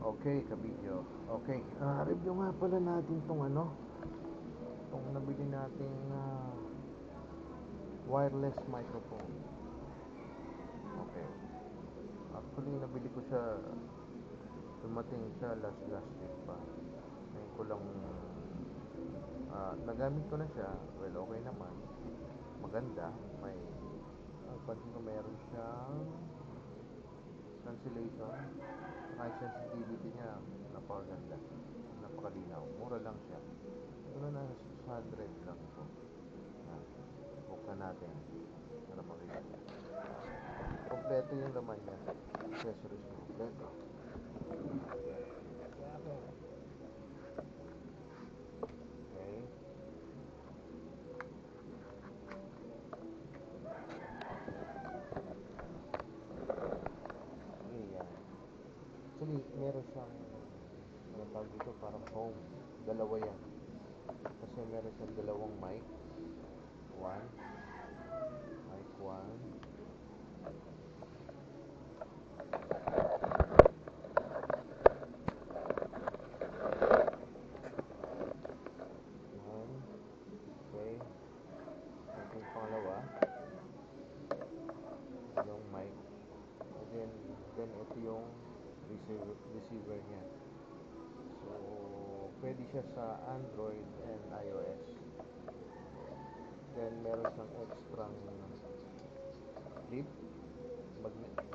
Okay, ka-video. Okay, review nga pala natin tong tong nabili nating wireless microphone. Okay. Actually, nabili ko siya, dumating siya last week pa. Ngayon ko lang, nagamit ko na siya. Well, okay naman. Maganda. Pansin ko meron siyang cancellation. Saka yung sensitivity niya, napakaganda. Napakalinaw. Mura lang siya. Ito na 600 lang ito. Yan. Buksan natin para makita niya. Kompleto yung laman niya. Accessories na kompleto. Yan. Sa akin. Okay. Ayan. Actually, meron siyang tawag dito, parang home. Dalawa yan. Kasi meron siyang dalawang mic. One. Mic one. One. Okay. Ito yung pangalawa. Dalawang mic. And then ito yung receiver niya. So, pwede siya sa Android and iOS. Then, meron siyang extra clip.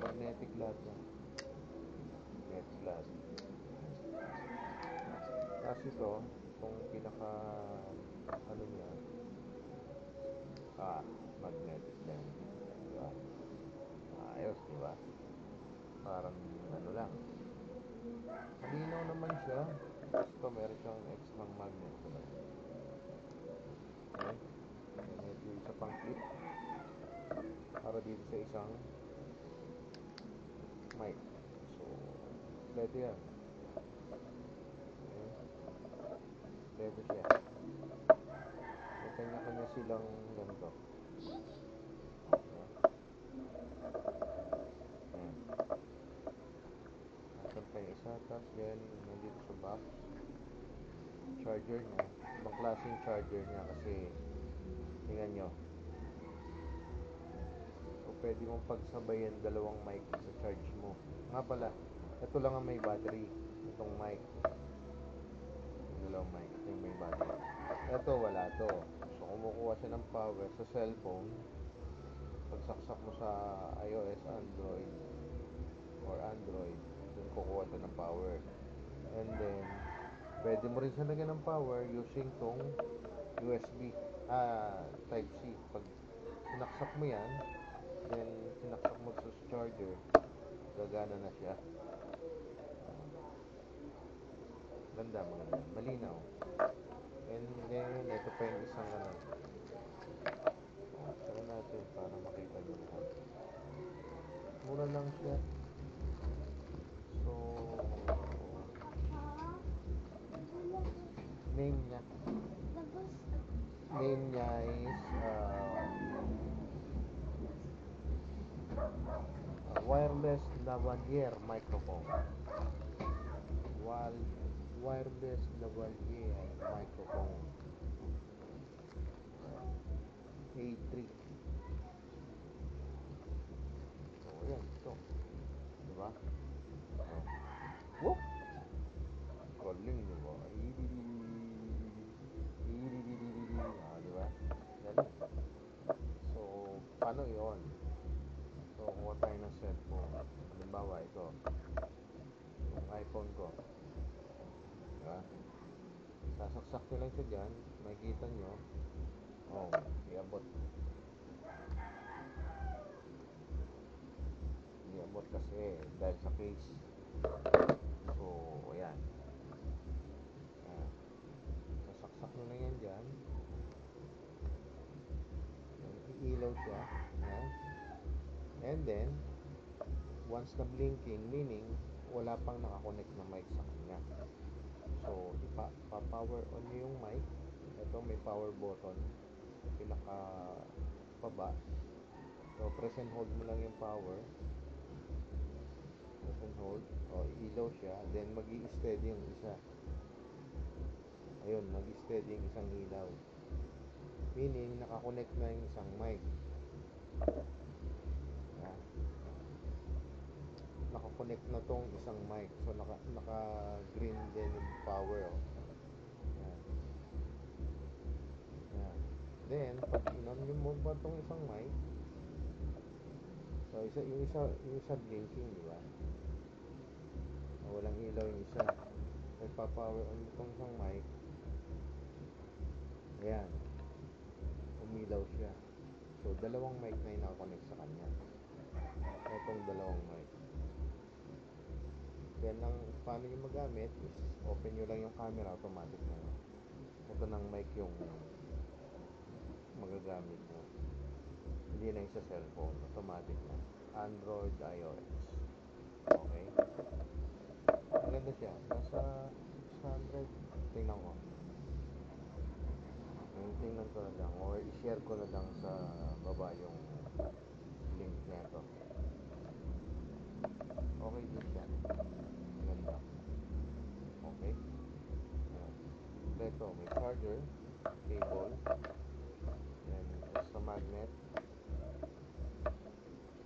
Magnetic lahat yan. Magnetic lahat. Tapos itong pinaka, niya, magnetic din. Diba? Ayos, diba? Parang, lang. Malinaw naman siya. Tapos meron siyang extra magnet. Diba? Okay. Then, ito yung isa pang clip. Para dito sa isang mic. So, kompleto yan. Okay. Kompleto siya. May kanya-kanya silang ganito. Okay. Ayan. Asan pa yung isa. Tapos then, nandito sa box. Charger niya. Ibang klaseng charger niya kasi tingnan nyo. So, pwede mong pagsabayan dalawang mic sa charge mo. Nga pala, ito lang ang may battery. Itong mic. Yung dalawang mic. Ito yung may battery. Ito, wala to. So, kumukuha siya ng power sa cellphone. Pagsaksak mo sa iOS, Android, dun kukuha siya ng power. And then, pwede mo rin siya lagyan ng power using tong USB, Type-C. Pag sinaksak mo yan, then sinaksak mo sa charger, gagana na siya. Maganda, malinaw. And then, ito pa yung isang buksan natin para makita nyo lahat. Mura lang siya. So, name niya is wireless lavalier microphone. While wireless lavalier microphone A3. So, ayan, ito. Diba? Oh. Whoop! Galing, diba? Diba? Galing. So, paano yon? So, kuha tayo ng cellphone. Halimbawa, ito. Yung iPhone ko. Diba? Sasaksak nyo lang siya dyan. Makikita nyo. Oh, iabot. Iabot kasi dahil sa case. So, ayan. Ayan. Sasaksak nyo lang yan dyan. Iilaw siya. Ayan. And then, once na blinking, meaning, wala pang nakakonect na mic sa kanya. So, ipa-power on nyo yung mic. Ito, may power button sa pinaka baba. So, press and hold mo lang yung power. Press and hold. O, ilaw umilaw siya, then mag-i-steady yung isa. Ayun, mag-steady yung isang ilaw. Meaning, nakakonect na yung isang mic. Yan. Nakakonect na tong isang mic. So, naka-green din yung power. Oh. Yan. Yan. Then, pag in-on mo ba tong isang mic, so, yung isa blinking, di ba? Walang ilaw yung isa. So, ipapower on mo tong isang mic. Ayan. Umilaw siya. So, dalawang mic na yung nakakonect sa kanya. Itong dalawang mic. Then, paano nyo magamit is open nyo lang yung camera, automatic na yun. Ito ng mic yung magagamit nyo. Hindi na yung sa cellphone. Automatic na. Android, iOS. Okay? Maganda siya. Nasa 600. Tingnan ko. Tingnan ko na lang. Or i-share ko na lang sa baba yung link nito. Okay din siya. Maganda. Okay? Ayan. Ito, may charger, cable, then extra magnet,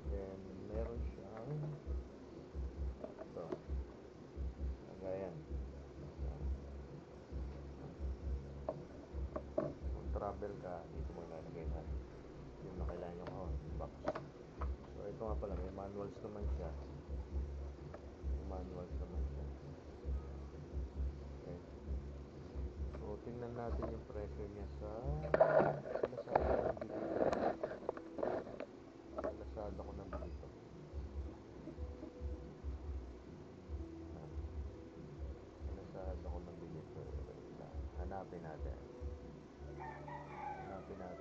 then meron siyang ito, lagayan. Kung travel ka, dito mo ilalagay na yung nakailangan yung box. So ito nga pala, may manuals naman siya. Okay. So tingnan natin yung presyo niya sa Lazada ko nabili ito. Lazada ko nabili ito. Hanapin natin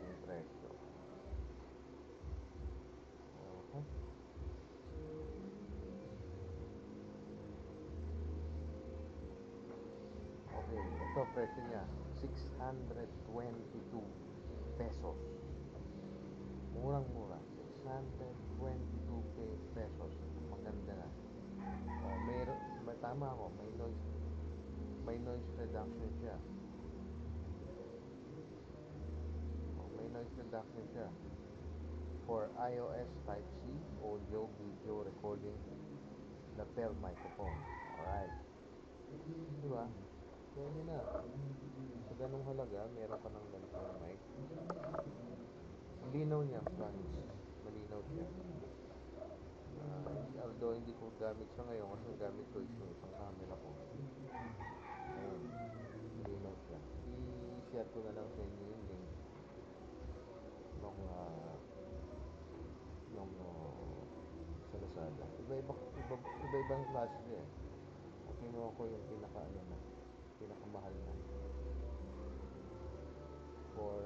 yung presyo. Okay. Okay, ito presyo niya 622 pesos. Murang-mura, 622 pesos. Maganda na. Oh, may tama ako, may noise reduction siya. Oh, may noise reduction siya. For iOS Type-C, audio, video, recording, lapel microphone. Alright. Diba? Kaya yun na. Sa ganung halaga, meron ka ng ganitong mic. Ang linaw niya, promise. Malinaw siya. Although hindi ko gamit siya ngayon kasi ang gamit ko is yung isang camera ko. Ayan. Malinaw siya. I-share ko na lang sa inyo yung link nung sa Lazada. Iba-ibang klase siya eh. At kinuha ko yung pinakamahal na. For,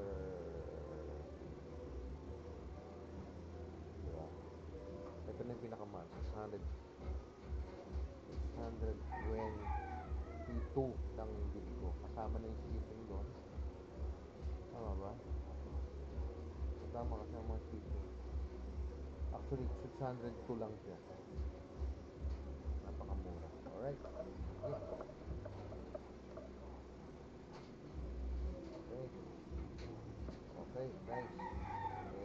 diba? Ito na yung pinakamahal. 622 lang yung bili ko. Kasama na yung shipping doon. Tama ba? Tama kasama yung shipping. Actually, 602 lang siya. Napakamura. Alright. Okay. Okay. Okay, guys.